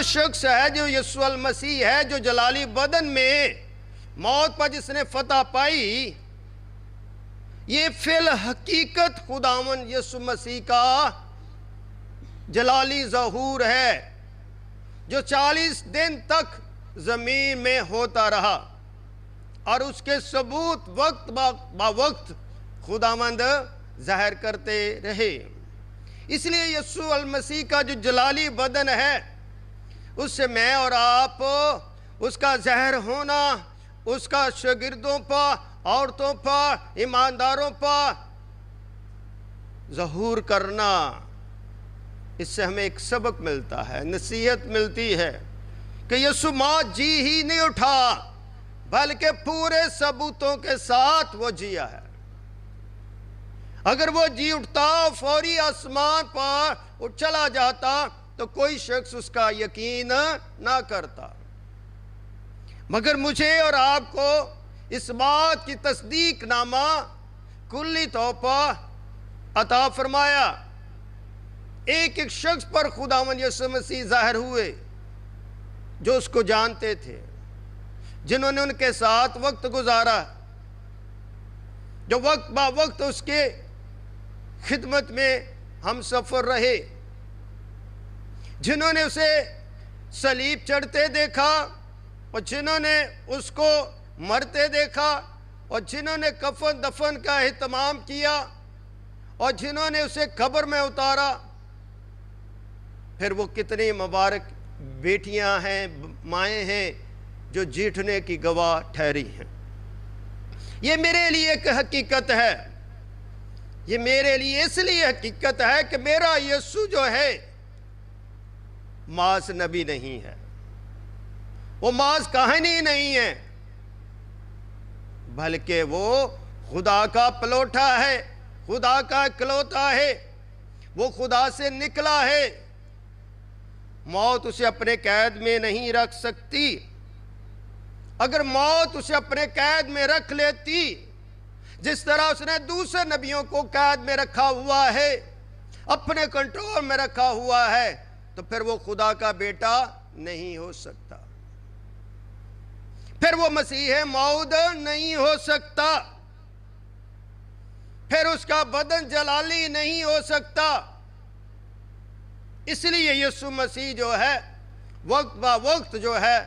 شخص ہے جو یسوع المسیح ہے، جو جلالی بدن میں موت پر جس نے فتح پائی، یہ فی الحقیقت خداوند یسوع مسیح کا جلالی ظہور ہے، جو 40 دن تک زمین میں ہوتا رہا، اور اس کے ثبوت وقت با وقت خداوند ظاہر کرتے رہے۔ اس لیے یسوع المسیح کا جو جلالی بدن ہے، اس سے میں اور آپ اس کا ظاہر ہونا، اس کا شاگردوں پر، عورتوں پر، ایمانداروں پر ظہور کرنا، اس سے ہمیں ایک سبق ملتا ہے، نصیحت ملتی ہے کہ یسوع موت جی ہی نہیں اٹھا، بلکہ پورے ثبوتوں کے ساتھ وہ جیا ہے۔ اگر وہ جی اٹھتا، فوری آسمان پر چلا جاتا، تو کوئی شخص اس کا یقین نہ کرتا۔ مگر مجھے اور آپ کو اس بات کی تصدیق نامہ کلی طور پر عطا فرمایا۔ ایک ایک شخص پر خداوند یسوع مسیح ظاہر ہوئے، جو اس کو جانتے تھے، جنہوں نے ان کے ساتھ وقت گزارا، جو وقت با وقت اس کے خدمت میں ہم سفر رہے، جنہوں نے اسے صلیب چڑھتے دیکھا، اور جنہوں نے اس کو مرتے دیکھا، اور جنہوں نے کفن دفن کا اہتمام کیا، اور جنہوں نے اسے قبر میں اتارا۔ پھر وہ کتنی مبارک بیٹیاں ہیں، مائیں ہیں، جو جیٹھنے کی گواہ ٹھہری ہیں۔ یہ میرے لیے ایک حقیقت ہے، یہ میرے لیے اس لیے حقیقت ہے کہ میرا یسوع جو ہے محض نبی نہیں ہے، وہ محض کہانی نہیں ہے، بلکہ وہ خدا کا پلوٹا ہے، خدا کا اکلوتا ہے، وہ خدا سے نکلا ہے۔ موت اسے اپنے قید میں نہیں رکھ سکتی۔ اگر موت اسے اپنے قید میں رکھ لیتی، جس طرح اس نے دوسرے نبیوں کو قید میں رکھا ہوا ہے، اپنے کنٹرول میں رکھا ہوا ہے، تو پھر وہ خدا کا بیٹا نہیں ہو سکتا، پھر وہ مسیح موعود نہیں ہو سکتا، پھر اس کا بدن جلالی نہیں ہو سکتا۔ اس لیے یسوع مسیح جو ہے وقت با وقت جو ہے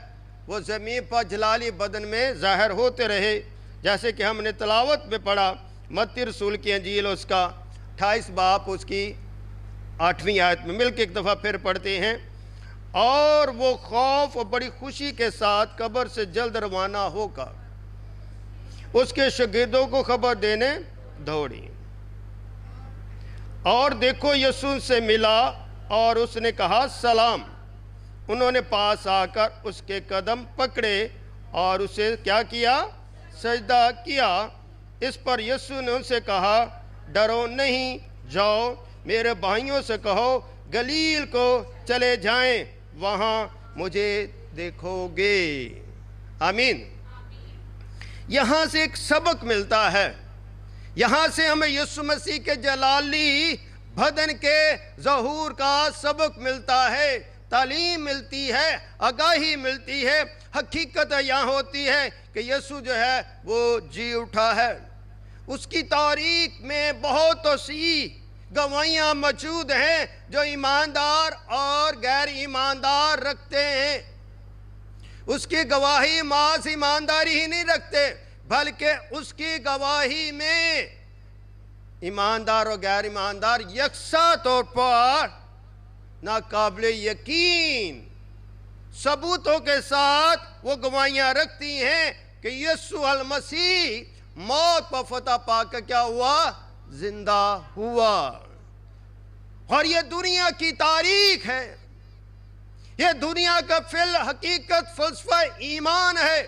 وہ زمین پر جلالی بدن میں ظاہر ہوتے رہے، جیسے کہ ہم نے تلاوت میں پڑھا متی رسول کی انجیل اس کا 28 باب اس کی 8ویں آیت میں، مل کے ایک دفعہ پھر پڑھتے ہیں۔ اور وہ خوف اور بڑی خوشی کے ساتھ قبر سے جلد روانہ ہو کر اس کے شاگردوں کو خبر دینے دوڑی، اور دیکھو یسوع سے ملا اور اس نے کہا سلام۔ انہوں نے پاس آ کر اس کے قدم پکڑے اور اسے کیا کیا؟ سجدہ کیا۔ اس پر یسوع نے ان سے کہا ڈرو نہیں، جاؤ میرے بھائیوں سے کہو گلیل کو چلے جائیں، وہاں مجھے دیکھو گے۔ آمین۔ یہاں سے ایک سبق ملتا ہے، یہاں سے ہمیں یسوع مسیح کے جلالی بدن کے ظہور کا سبق ملتا ہے، تعلیم ملتی ہے، آگاہی ملتی ہے۔ حقیقت یہاں ہوتی ہے کہ یسوع جو ہے وہ جی اٹھا ہے۔ اس کی تاریخ میں بہت سی گواہیاں موجود ہیں جو ایماندار اور غیر ایماندار رکھتے ہیں۔ اس کی گواہی محض ایمانداری ہی نہیں رکھتے، بلکہ اس کی گواہی میں ایماندار اور غیر ایماندار یکساں طور پر ناقابل یقین ثبوتوں کے ساتھ وہ گواہیاں رکھتی ہیں کہ یسوع المسیح موت پر فتح پا کر کیا ہوا؟ زندہ ہوا۔ اور یہ دنیا کی تاریخ ہے، یہ دنیا کا فی الحقیقت فلسفہ ایمان ہے،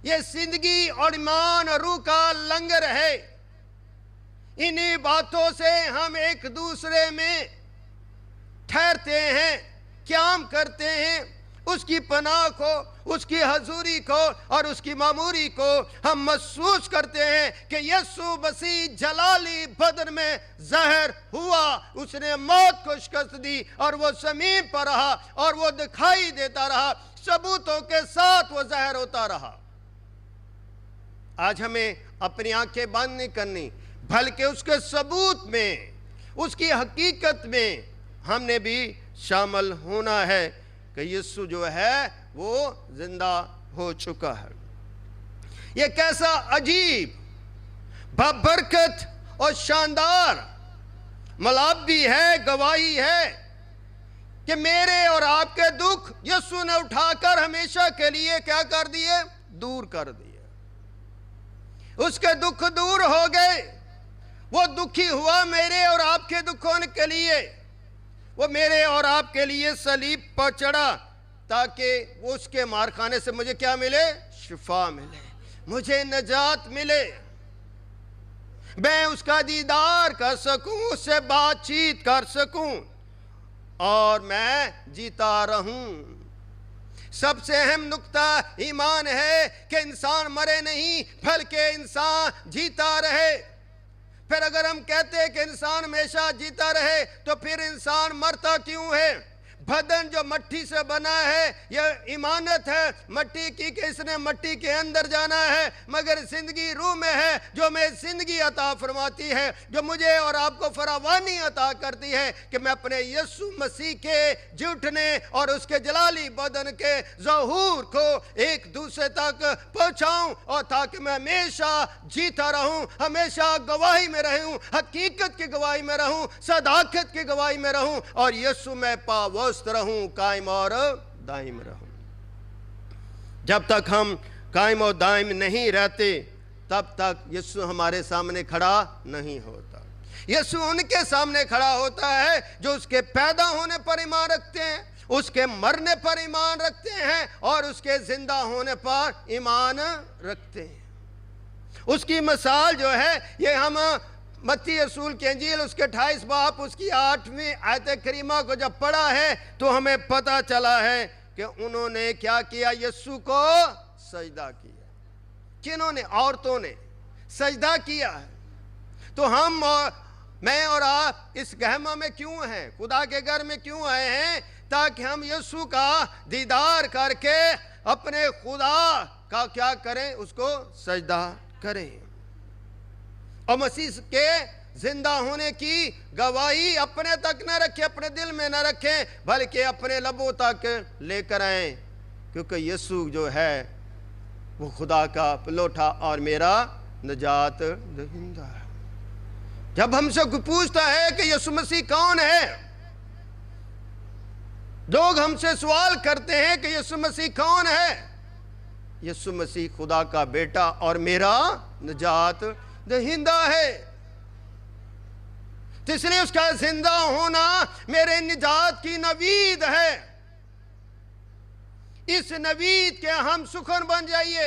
یہ زندگی اور ایمان اور روح کا لنگر ہے۔ انہی باتوں سے ہم ایک دوسرے میں ٹھہرتے ہیں، قیام کرتے ہیں، اس کی پناہ کو، اس کی حضوری کو اور اس کی معموری کو ہم محسوس کرتے ہیں کہ یسوع مسیح جلالی بدن میں ظاہر ہوا، اس نے موت کو شکست دی اور وہ زمین پر رہا اور وہ دکھائی دیتا رہا، ثبوتوں کے ساتھ وہ ظاہر ہوتا رہا۔ آج ہمیں اپنی آنکھیں بند نہیں کرنی، بلکہ اس کے ثبوت میں، اس کی حقیقت میں ہم نے بھی شامل ہونا ہے کہ یسوع جو ہے وہ زندہ ہو چکا ہے۔ یہ کیسا عجیب، بابرکت اور شاندار ملاب بھی ہے، گواہی ہے کہ میرے اور آپ کے دکھ یسوع نے اٹھا کر ہمیشہ کے لیے کیا کر دیے؟ دور کر دیے۔ اس کے دکھ دور ہو گئے، وہ دکھی ہوا میرے اور آپ کے دکھوں کے لیے، وہ میرے اور آپ کے لیے صلیب پر چڑھا تاکہ وہ اس کے مارخانے سے مجھے کیا ملے؟ شفا ملے، مجھے نجات ملے، میں اس کا دیدار کر سکوں، اس سے بات چیت کر سکوں اور میں جیتا رہوں۔ سب سے اہم نقطہ ایمان ہے کہ انسان مرے نہیں بلکہ انسان جیتا رہے۔ پھر اگر ہم کہتے ہیں کہ انسان ہمیشہ جیتا رہے تو پھر انسان مرتا کیوں ہے؟ بدن جو مٹی سے بنا ہے یہ امانت ہے مٹی کی کہ اس نے مٹی کے اندر جانا ہے، مگر زندگی روح میں ہے جو میں زندگی عطا فرماتی ہے، جو مجھے اور آپ کو فراوانی عطا کرتی ہے کہ میں اپنے یسوع مسیح کے جھٹنے اور اس کے جلالی بدن کے ظہور کو ایک دوسرے تک پہنچاؤں اور تاکہ میں ہمیشہ جیتا رہوں، ہمیشہ گواہی میں رہوں، حقیقت کی گواہی میں رہوں، صداقت کی گواہی میں رہوں اور یسوع میں پاوست رہوں، قائم اور دائم رہوں۔ جب تک ہم قائم اور دائم نہیں رہتے تب تک یسوع ہمارے سامنے کھڑا نہیں ہوتا۔ یسوع ان کے سامنے کھڑا ہوتا ہے جو اس کے پیدا ہونے پر ایمان رکھتے ہیں، اس کے مرنے پر ایمان رکھتے ہیں اور اس کے زندہ ہونے پر ایمان رکھتے ہیں۔ اس کی مثال جو ہے یہ ہم متی رسول کی انجیل اس کے 28 باب اس کی 8ویں آیت کریمہ کو جب پڑھا ہے تو ہمیں پتہ چلا ہے کہ انہوں نے کیا کیا؟ یسوع کو سجدہ کیا۔ کنہوں نے؟ عورتوں نے سجدہ کیا ہے۔ تو ہم اور میں اور آپ اس گہما میں کیوں ہیں؟ خدا کے گھر میں کیوں آئے ہیں؟ تاکہ ہم یسوع کا دیدار کر کے اپنے خدا کا کیا کریں؟ اس کو سجدہ کریں اور مسیح کے زندہ ہونے کی گواہی اپنے تک نہ رکھیں، اپنے دل میں نہ رکھیں، بلکہ اپنے لبوں تک لے کر آئیں، کیونکہ یسوع جو ہے وہ خدا کا پلوٹا اور میرا نجات دہندہ ہے۔ جب ہم سے کوئی پوچھتا ہے کہ یسوع مسیح کون ہے، لوگ ہم سے سوال کرتے ہیں کہ یسوع مسیح کون ہے؟ یسوع مسیح خدا کا بیٹا اور میرا نجات دہندہ ہے۔ تو اس لیے اس کا زندہ ہونا میرے نجات کی نوید ہے۔ اس نوید کے ہم سخن بن جائیے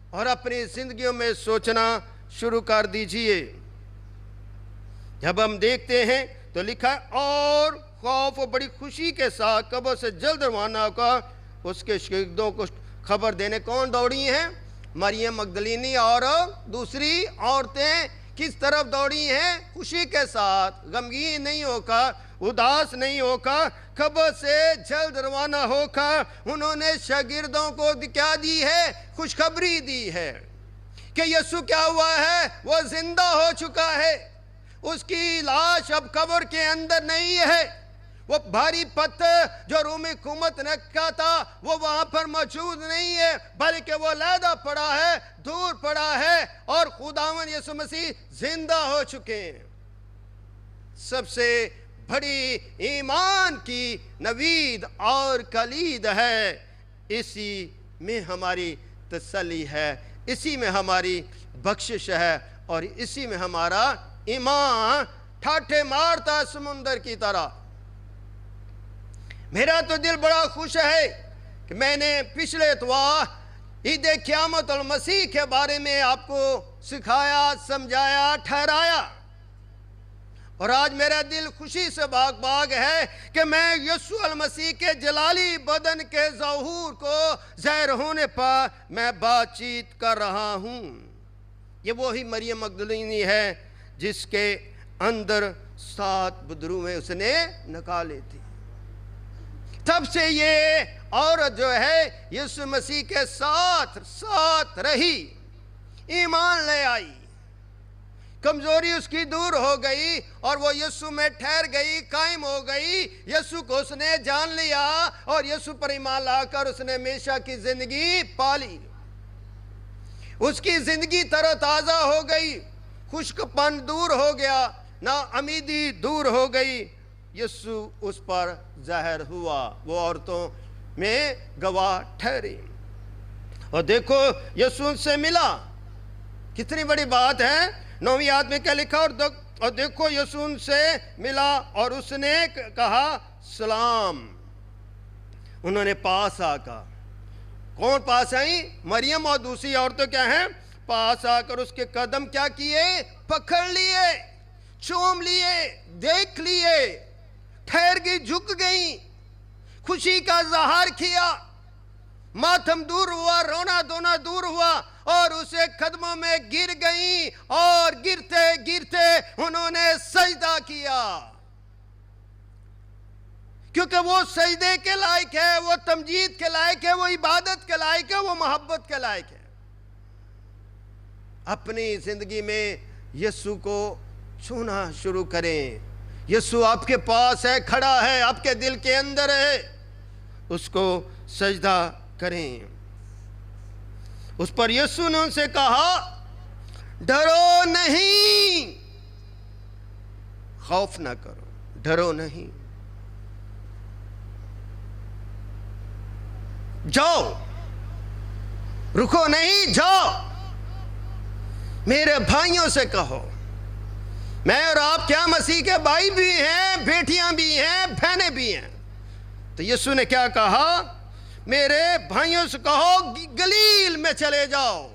اور اپنی زندگیوں میں سوچنا شروع کر دیجئے۔ جب ہم دیکھتے ہیں تو لکھا ہے اور خوف و بڑی خوشی کے ساتھ قبر سے جلد روانہ ہوگا، اس کے شاگردوں کو خبر دینے کون دوڑی ہیں؟ مریم مگدلینی اور دوسری عورتیں کس طرف دوڑی ہیں؟ خوشی کے ساتھ، غمگین نہیں ہو کر، اداس نہیں ہو کر، خبر سے جلد روانہ ہو کر انہوں نے شاگردوں کو کیا دی ہے؟ خوشخبری دی ہے کہ یسوع کیا ہوا ہے؟ وہ زندہ ہو چکا ہے، اس کی لاش اب قبر کے اندر نہیں ہے، وہ بھاری پتھر جو رومی حکومت نے رکھا تھا وہ وہاں پر موجود نہیں ہے، بلکہ وہ علیحدہ پڑا ہے، دور پڑا ہے اور خداوند یسوع مسیح زندہ ہو چکے ہیں۔ سب سے بڑی ایمان کی نوید اور کلید ہے، اسی میں ہماری تسلی ہے، اسی میں ہماری بخشش ہے اور اسی میں ہمارا ایمان ٹھاٹھے مارتا سمندر کی طرح۔ میرا تو دل بڑا خوش ہے کہ میں نے پچھلے اتوار عید قیامت المسیح کے بارے میں آپ کو سکھایا، سمجھایا، ٹھہرایا اور آج میرا دل خوشی سے باغ باغ ہے کہ میں یسوع المسیح کے جلالی بدن کے ظہور کو ظاہر ہونے پر میں بات چیت کر رہا ہوں۔ یہ وہی مریم مگدلینی ہے جس کے اندر 7 بدرویں اس نے نکالے تھے۔ تب سے یہ عورت جو ہے یسوع مسیح کے ساتھ رہی، ایمان لے آئی، کمزوری اس کی دور ہو گئی اور وہ یسوع میں ٹھہر گئی، قائم ہو گئی۔ یسوع کو اس نے جان لیا اور یسوع پر ایمان لا کر اس نے ہمیشہ کی زندگی پالی۔ اس کی زندگی تر و تازہ ہو گئی، خشک پن دور ہو گیا، نا امیدی دور ہو گئی۔ یسوع اس پر ظاہر ہوا، وہ عورتوں میں گواہ ٹھہری۔ اور دیکھو یسوع سے ملا، کتنی بڑی بات ہے۔ 9ویں آیت میں کیا لکھا؟ اور دیکھو یسوع سے ملا اور اس نے کہا سلام۔ انہوں نے پاس آ کر، کون پاس آئیں؟ مریم اور دوسری عورتیں کیا ہیں؟ پاس آ کر اس کے قدم کیا کیے؟ پکڑ لیے، چوم لیے، دیکھ لیے، ٹھہر گئی، جھک گئی، خوشی کا اظہار کیا، ماتم دور ہوا، رونا دھونا دور ہوا اور اسے قدموں میں گر گئیں اور گرتے گرتے انہوں نے سجدہ کیا، کیونکہ وہ سجدے کے لائق ہے، وہ تمجید کے لائق ہے، وہ عبادت کے لائق ہے، وہ محبت کے لائق ہے۔ اپنی زندگی میں یسوع کو چھونا شروع کریں۔ یسوع آپ کے پاس ہے، کھڑا ہے، آپ کے دل کے اندر ہے، اس کو سجدہ کریں۔ اس پر یسوع نے ان سے کہا ڈرو نہیں، خوف نہ کرو، ڈرو نہیں، جاؤ، رکو نہیں، جاؤ، میرے بھائیوں سے کہو، میں اور آپ کیا مسیح کے بھائی بھی ہیں، بیٹیاں بھی ہیں، بہنیں بھی ہیں۔ تو یسوع نے کیا کہا؟ میرے بھائیوں سے کہو گلیل میں چلے جاؤ،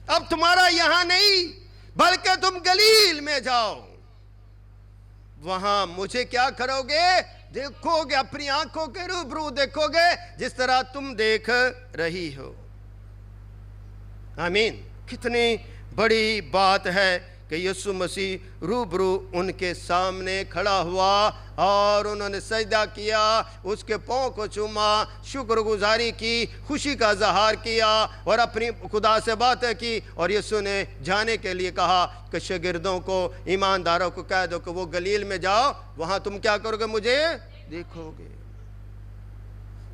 اب تمہارا یہاں نہیں بلکہ تم گلیل میں جاؤ، وہاں مجھے کیا کرو گے؟ دیکھو گے، اپنی آنکھوں کے روبرو دیکھو گے جس طرح تم دیکھ رہی ہو۔ آمین۔ کتنی بڑی بات ہے کہ یسوع مسیح روبرو ان کے سامنے کھڑا ہوا اور انہوں نے سجدہ کیا، اس کے پاؤں کو چوما، شکر گزاری کی، خوشی کا اظہار کیا اور اپنی خدا سے باتیں کی۔ اور یسوع نے جانے کے لیے کہا کہ شاگردوں کو، ایمانداروں کو کہہ دو کہ وہ گلیل میں جاؤ، وہاں تم کیا کرو گے؟ مجھے دیکھو گے۔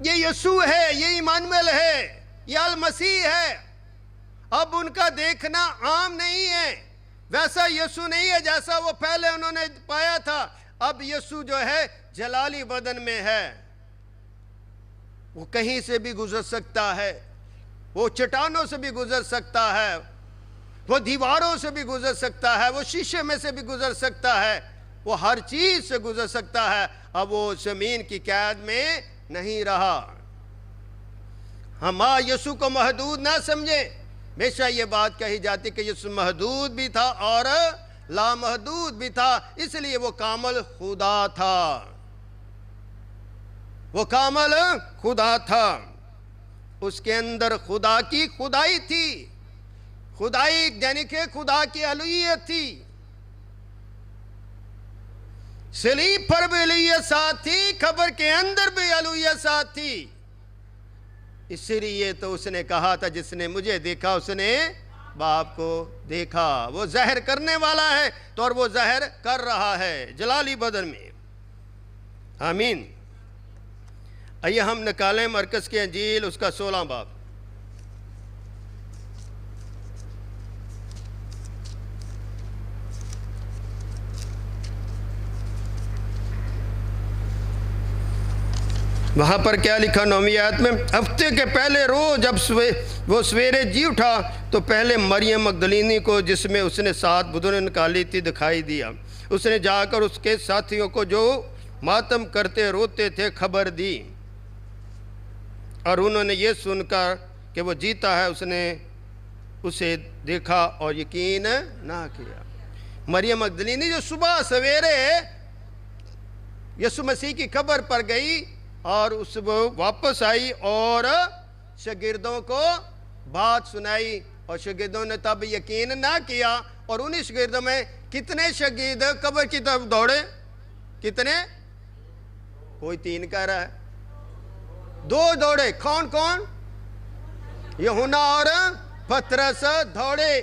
یہ یسوع ہے، یہ ایمانویل ہے، یہ المسیح ہے۔ اب ان کا دیکھنا عام نہیں ہے، ویسا یسوع نہیں ہے جیسا وہ پہلے انہوں نے پایا تھا۔ اب یسوع جو ہے جلالی بدن میں ہے، وہ کہیں سے بھی گزر سکتا ہے، وہ چٹانوں سے بھی گزر سکتا ہے، وہ دیواروں سے بھی گزر سکتا ہے، وہ شیشے میں سے بھی گزر سکتا ہے، وہ ہر چیز سے گزر سکتا ہے۔ اب وہ زمین کی قید میں نہیں رہا۔ ہم یسوع کو محدود نہ سمجھیں۔ ہمیشہ یہ بات کہی جاتی کہ یسوع محدود بھی تھا اور لامحدود بھی تھا، اس لیے وہ کامل خدا تھا، وہ کامل خدا تھا۔ اس کے اندر خدا کی خدائی تھی، خدائی یعنی کہ خدا کی الوہیت تھی، صلیب پر بھی الوہیت ساتھ تھی، قبر کے اندر بھی الوہیت ساتھ تھی۔ اس لیے تو اس نے کہا تھا جس نے مجھے دیکھا اس نے باپ کو دیکھا۔ وہ ظاہر کرنے والا ہے تو اور وہ ظاہر کر رہا ہے جلالی بدن میں۔ آمین۔ آئیے ہم نکالیں مرکز کی انجیل اس کا 16 باب۔ وہاں پر کیا لکھا 9ویں آیت میں؟ ہفتے کے پہلے روز جب وہ سویرے جی اٹھا تو پہلے مریم مگدلینی کو، جس میں اس نے 7 بدنیں نکالی تھی، دکھائی دیا۔ اس نے جا کر اس کے ساتھیوں کو جو ماتم کرتے روتے تھے خبر دی، اور انہوں نے یہ سن کر کہ وہ جیتا ہے اس نے اسے دیکھا اور یقین نہ کیا۔ مریم مگدلینی جو صبح سویرے یسوع مسیح کی قبر پر گئی اور اس واپس آئی اور شاگردوں کو بات سنائی، اور شاگردوں نے تب یقین نہ کیا، اور انہی شاگردوں میں کتنے شاگرد قبر کی طرف دوڑے؟ کتنے؟ کوئی 3 کہہ رہا ہے، 2 دوڑے۔ کون کون؟ یوحنا اور پترس دوڑے۔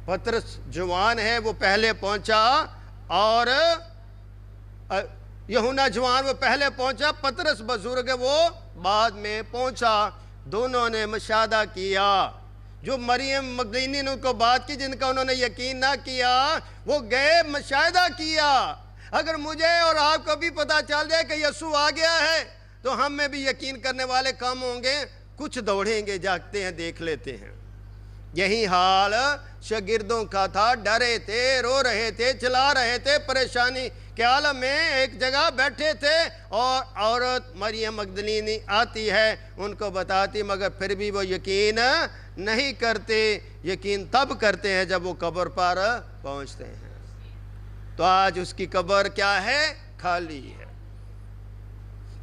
پترس جوان ہے، وہ پہلے پہنچا، اور یوحنا جوان وہ پہلے پہنچا، پترس بزرگ ہے وہ بعد میں پہنچا۔ دونوں نے مشاہدہ کیا۔ جو مریم مگدلینی نے ان کو بات کی، جن کا انہوں نے یقین نہ کیا، وہ گئے مشاہدہ کیا۔ اگر مجھے اور آپ کو بھی پتا چل جائے کہ یسوع آ گیا ہے تو ہم میں بھی یقین کرنے والے کم ہوں گے، کچھ دوڑیں گے، جاگتے ہیں، دیکھ لیتے ہیں۔ یہی حال شاگردوں کا تھا، ڈرے تھے، رو رہے تھے، چلا رہے تھے، پریشانی کے عالم میں ایک جگہ بیٹھے تھے، اور عورت مریم مگدلینی آتی ہے، ان کو بتاتی، مگر پھر بھی وہ یقین نہیں کرتے۔ یقین تب کرتے ہیں جب وہ قبر پر پہنچتے ہیں۔ تو آج اس کی قبر کیا ہے؟ خالی ہے۔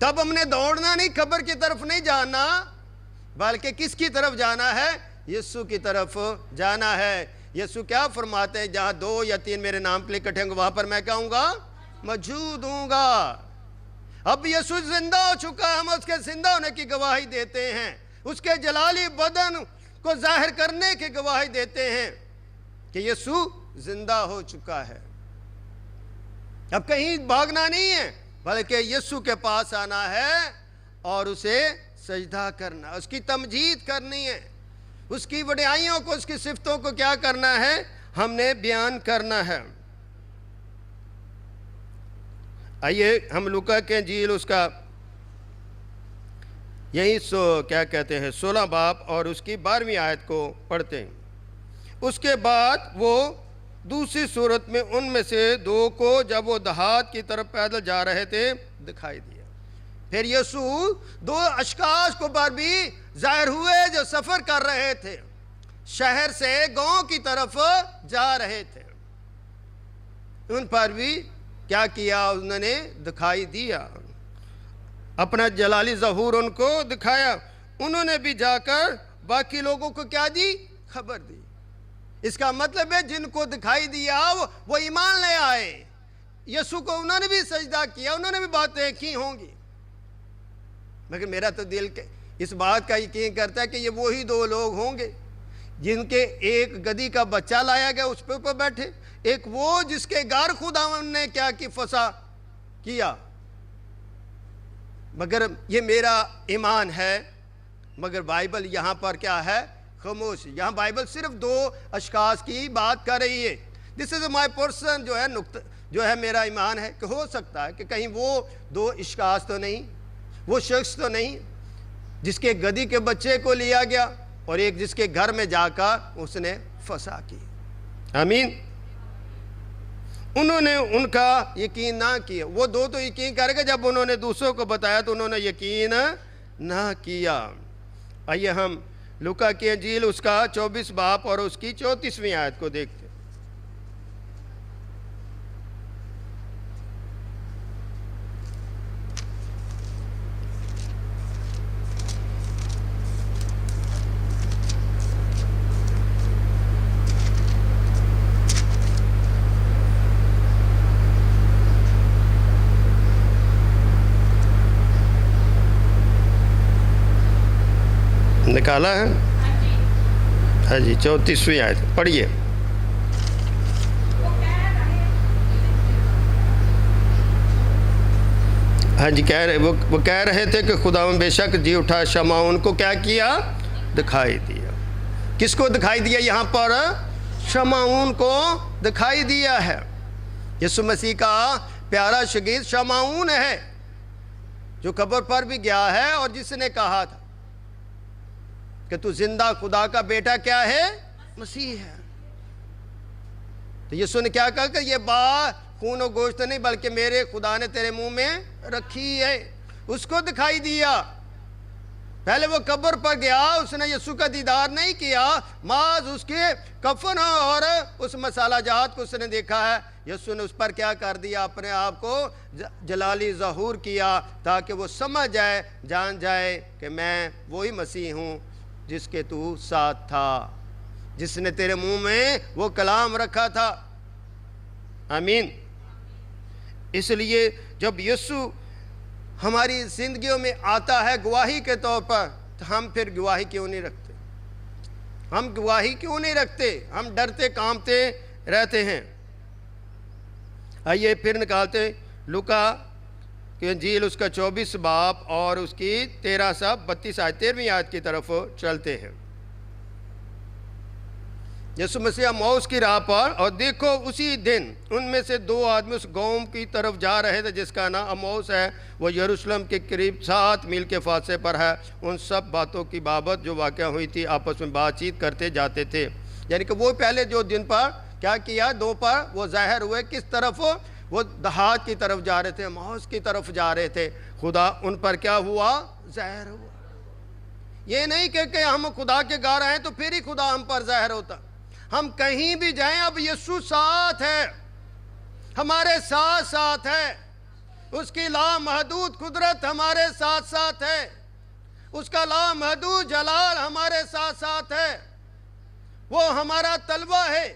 تب ہم نے دوڑنا نہیں، قبر کی طرف نہیں جانا، بلکہ کس کی طرف جانا ہے؟ یسوع کی طرف جانا ہے۔ یسوع کیا فرماتے ہیں؟ جہاں 2 یا 3 میرے نام کے لیے اکٹھے ہوں گے، وہاں پر میں کیا ہوں گا؟ موجود ہوں گا۔ اب یسوع زندہ ہو چکا ہے، ہم اس کے زندہ ہونے کی گواہی دیتے ہیں، اس کے جلالی بدن کو ظاہر کرنے کی گواہی دیتے ہیں کہ یسوع زندہ ہو چکا ہے۔ اب کہیں بھاگنا نہیں ہے، بلکہ یسوع کے پاس آنا ہے اور اسے سجدہ کرنا، اس کی تمجید کرنی ہے، اس کی وڈیائیوں کو، اس کی صفتوں کو کیا کرنا ہے؟ ہم نے بیان کرنا ہے۔ آئیے ہم لوکا کے انجیل اس کا یہی کیا کہتے ہیں 16 باب اور اس کی 12ویں آیت کو پڑھتے ہیں۔ اس کے بعد وہ دوسری صورت میں ان میں سے 2 کو جب وہ دہات کی طرف پیدل جا رہے تھے دکھائی دیا۔ پھر یسوع 2 اشخاص کو پر بھی ظاہر ہوئے جو سفر کر رہے تھے، شہر سے گاؤں کی طرف جا رہے تھے۔ ان پر بھی کیا کیا؟ انہوں نے دکھائی دیا، اپنا جلالی ظہور ان کو دکھایا۔ انہوں نے بھی جا کر باقی لوگوں کو کیا دی؟ خبر دی۔ اس کا مطلب ہے جن کو دکھائی دیا وہ ایمان لے آئے، یسوع کو انہوں نے بھی سجدہ کیا، انہوں نے بھی باتیں کی ہوں گی۔ مگر میرا تو دل اس بات کا یقین کرتا ہے کہ یہ وہی 2 لوگ ہوں گے جن کے ایک گدھی کا بچہ لایا گیا، اس پہ اوپر بیٹھے، ایک وہ جس کے گھر خداوند نے کیا کی؟ فسا کیا۔ مگر یہ میرا ایمان ہے، مگر بائبل یہاں پر کیا ہے؟ خاموش۔ یہاں بائبل صرف 2 اشخاص کی بات کر رہی ہے۔ دس از مائی پرسن جو ہے میرا ایمان ہے کہ ہو سکتا ہے کہ کہیں وہ 2 اشخاص تو نہیں، وہ شخص تو نہیں جس کے گدھی کے بچے کو لیا گیا اور ایک جس کے گھر میں جا کر اس نے فسا کی۔ آمین۔ انہوں نے ان کا یقین نہ کیا۔ وہ 2 تو یقین کر گئے، جب انہوں نے دوسروں کو بتایا تو انہوں نے یقین نہ کیا۔ آئیے ہم لوکا کی انجیل اس کا 24 باب اور اس کی 34ویں آیت کو دیکھتے ہیں۔ نکالا ہے؟ ہاں جی 34ویں آیت پڑھیے۔ ہاں جی وہ کہہ رہے تھے کہ خداوند بے شک جی اٹھا، شمعون کو کیا کیا؟ دکھائی دیا۔ کس کو دکھائی دیا؟ یہاں پر شمعون کو دکھائی دیا ہے۔ یسوع مسیح کا پیارا شاگرد شمعون ہے جو قبر پر بھی گیا ہے اور جس نے کہا تھا کہ تو زندہ خدا کا بیٹا کیا ہے؟ مسیح ہے۔ تو یسوع نے کیا کہا کہ یہ بات خون و گوشت نہیں بلکہ میرے خدا نے تیرے منہ میں رکھی ہے۔ اس کو دکھائی دیا۔ پہلے وہ قبر پر گیا، اس نے یسوع کا دیدار نہیں کیا، محض اس کے کفن اور اس مسالہ جات کو اس نے دیکھا ہے۔ یسوع نے اس پر کیا کر دیا؟ اپنے آپ کو جلالی ظہور کیا تاکہ وہ سمجھ جائے، جان جائے کہ میں وہی مسیح ہوں جس کے تو ساتھ تھا، جس نے تیرے منہ میں وہ کلام رکھا تھا۔ آمین۔ اس لیے جب یسوع ہماری زندگیوں میں آتا ہے گواہی کے طور پر، تو ہم پھر گواہی کیوں نہیں رکھتے؟ ہم گواہی کیوں نہیں رکھتے؟ ہم ڈرتے کانپتے رہتے ہیں۔ آئیے پھر نکالتے لوکا کی انجیل، اس کا 24 باب اور اس کی 13 سے 32 آیت، 13ویں آیت کی طرف چلتے ہیں۔ یسوع مسیح اماؤس کی راہ پر، اور دیکھو اسی دن ان میں سے 2 آدمی اس گاؤں کی طرف جا رہے تھے جس کا نام اماؤس ہے، وہ یروشلم کے قریب 7 میل کے فاصلے پر ہے۔ ان سب باتوں کی بابت جو واقعہ ہوئی تھی آپس میں بات چیت کرتے جاتے تھے۔ یعنی کہ وہ پہلے جو دن پر کیا کیا، 2 پر وہ ظاہر ہوئے، کس طرف؟ وہ دہات کی طرف جا رہے تھے، اماؤس کی طرف جا رہے تھے۔ خدا ان پر کیا ہوا؟ ظاہر ہوا۔ یہ نہیں کہ ہم خدا کے گھر آئیں تو پھر ہی خدا ہم پر ظاہر ہوتا۔ ہم کہیں بھی جائیں، اب یسوع ساتھ ہے، ہمارے ساتھ ساتھ ہے۔ اس کی لامحدود قدرت ہمارے ساتھ ساتھ ہے، اس کا لامحدود جلال ہمارے ساتھ ساتھ ہے۔ وہ ہمارا طلبہ ہے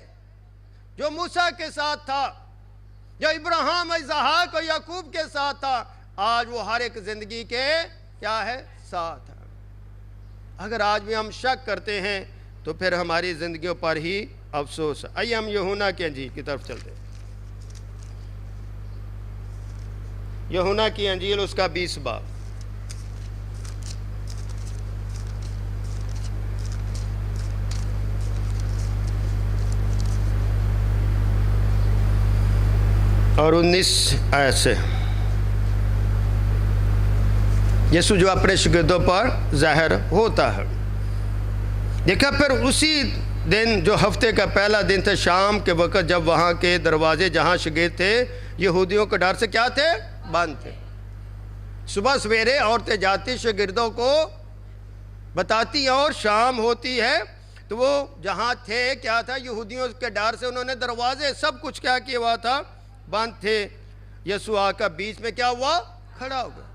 جو موسیٰ کے ساتھ تھا، جو ابراہیم، اسحاق اور یعقوب کے ساتھ تھا، آج وہ ہر ایک زندگی کے کیا ہے؟ ساتھ ہے۔ اگر آج بھی ہم شک کرتے ہیں تو پھر ہماری زندگیوں پر ہی افسوس ہے۔ آئیے ہم یوحنا کی انجیل کی طرف چلتے ہیں۔ یوحنا کی انجیل، اس کا 20 باب۔ اور 19 آیت سے یسوع جو اپنے شاگردوں پر ظاہر ہوتا ہے۔ دیکھا پھر اسی دن جو ہفتے کا پہلا دن تھا، شام کے وقت، جب وہاں کے دروازے جہاں شاگرد تھے یہودیوں کے ڈر سے کیا تھے؟ بند تھے۔ صبح سویرے عورتیں جاتی شاگردوں کو بتاتی اور شام ہوتی ہے، تو وہ جہاں تھے کیا تھا؟ یہودیوں کے ڈر سے انہوں نے دروازے سب کچھ کیا کیا ہوا تھا؟ بند تھے۔ یسوع آ کر بیچ میں کیا ہوا؟ کھڑا ہو گیا۔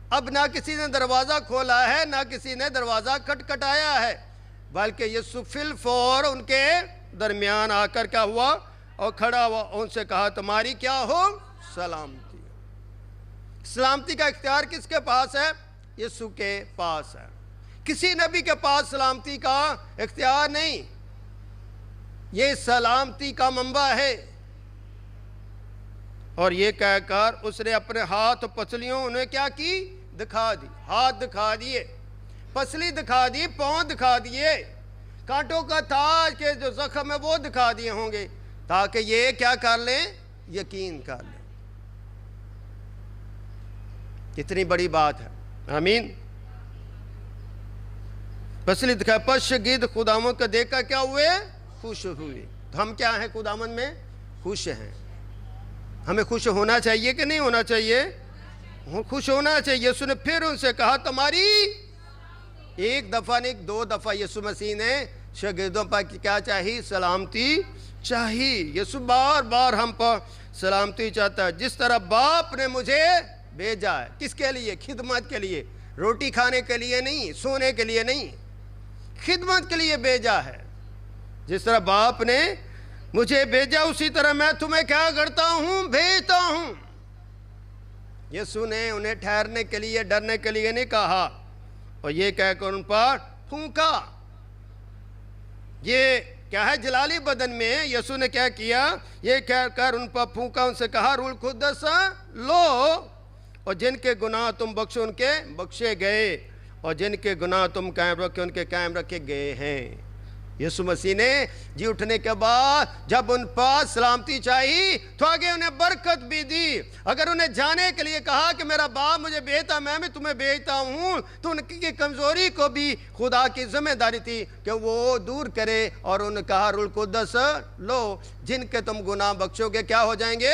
اب نہ کسی نے دروازہ کھولا ہے، نہ کسی نے دروازہ کھٹکھٹایا ہے، بلکہ یسوع فی الفور ان کے درمیان آ کر کیا ہوا؟ اور کھڑا ہوا، ان سے کہا تمہاری کیا ہو؟ سلامتی۔ سلامتی کا اختیار کس کے پاس ہے؟ یسوع کے پاس ہے۔ کسی نبی کے پاس سلامتی کا اختیار نہیں۔ یہ سلامتی کا منبع ہے۔ اور یہ کہہ کر اس نے اپنے ہاتھ اور پسلیوں انہیں کیا کی؟ دکھا دی۔ ہاتھ دکھا دیے، پسلی دکھا دی، پاؤں دکھا دیے، کانٹوں کا تاج کے جو زخم ہے وہ دکھا دیے ہوں گے، تاکہ یہ کیا کر لیں؟ یقین کر لیں۔ کتنی بڑی بات ہے۔ آمین۔ پسلی دکھا، پس شاگرد خداوند کو دیکھ کر کیا ہوئے؟ خوش ہوئے۔ تو ہم کیا ہیں؟ خداوند میں خوش ہیں۔ ہمیں خوش ہونا چاہیے کہ نہیں ہونا چاہیے؟ خوش ہونا چاہیے۔ یسوع نے پھر ان سے کہا تمہاری، ایک دفعہ نہیں 2 دفعہ یسوع مسیح نے شاگردوں پر کیا چاہیے؟ سلامتی چاہیے۔ یسوع بار بار ہم پر سلامتی چاہتا ہے۔ جس طرح باپ نے مجھے بھیجا ہے، کس کے لیے؟ خدمت کے لیے، روٹی کھانے کے لیے نہیں، سونے کے لیے نہیں، خدمت کے لیے بھیجا ہے۔ جس طرح باپ نے مجھے بھیجا اسی طرح میں تمہیں کیا کرتا ہوں؟ بھیجتا ہوں۔ یسوع نے انہیں ٹھہرنے کے لیے، ڈرنے کے لیے نہیں کہا، اور یہ کہہ کر ان پر پھونکا۔ یہ کیا ہے؟ جلالی بدن میں یسوع نے کیا کیا؟ یہ کہہ کر ان پر پھونکا، ان سے کہا روح القدس لو، اور جن کے گناہ تم بخشو ان کے بخشے گئے، اور جن کے گناہ تم قائم رکھے ان کے قائم رکھے گئے ہیں۔ یسوع مسیح نے جی اٹھنے کے بعد جب ان پر سلامتی چاہی تو آگے انہیں برکت بھی دی۔ اگر انہیں جانے کے لیے کہا کہ میرا باپ مجھے بھیجتا، میں بھی تمہیں بھیجتا ہوں، تو ان کی کمزوری کو بھی خدا کی ذمہ داری تھی کہ وہ دور کرے، اور انہوں نے کہا روح القدس لو، جن کے تم گناہ بخشو گے کیا ہو جائیں گے؟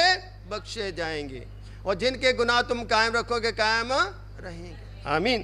بخشے جائیں گے، اور جن کے گناہ تم قائم رکھو گے قائم رہیں گے۔ آمین۔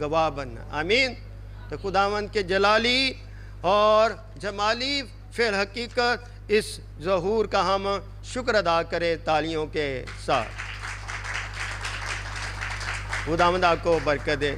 گواہ بننا. آمین. تو خداوند کے جلالی اور جمالی فعل حقیقت اس ظہور کا ہم شکر ادا کریں تالیوں کے ساتھ. خداوند آپ کو برکت دے.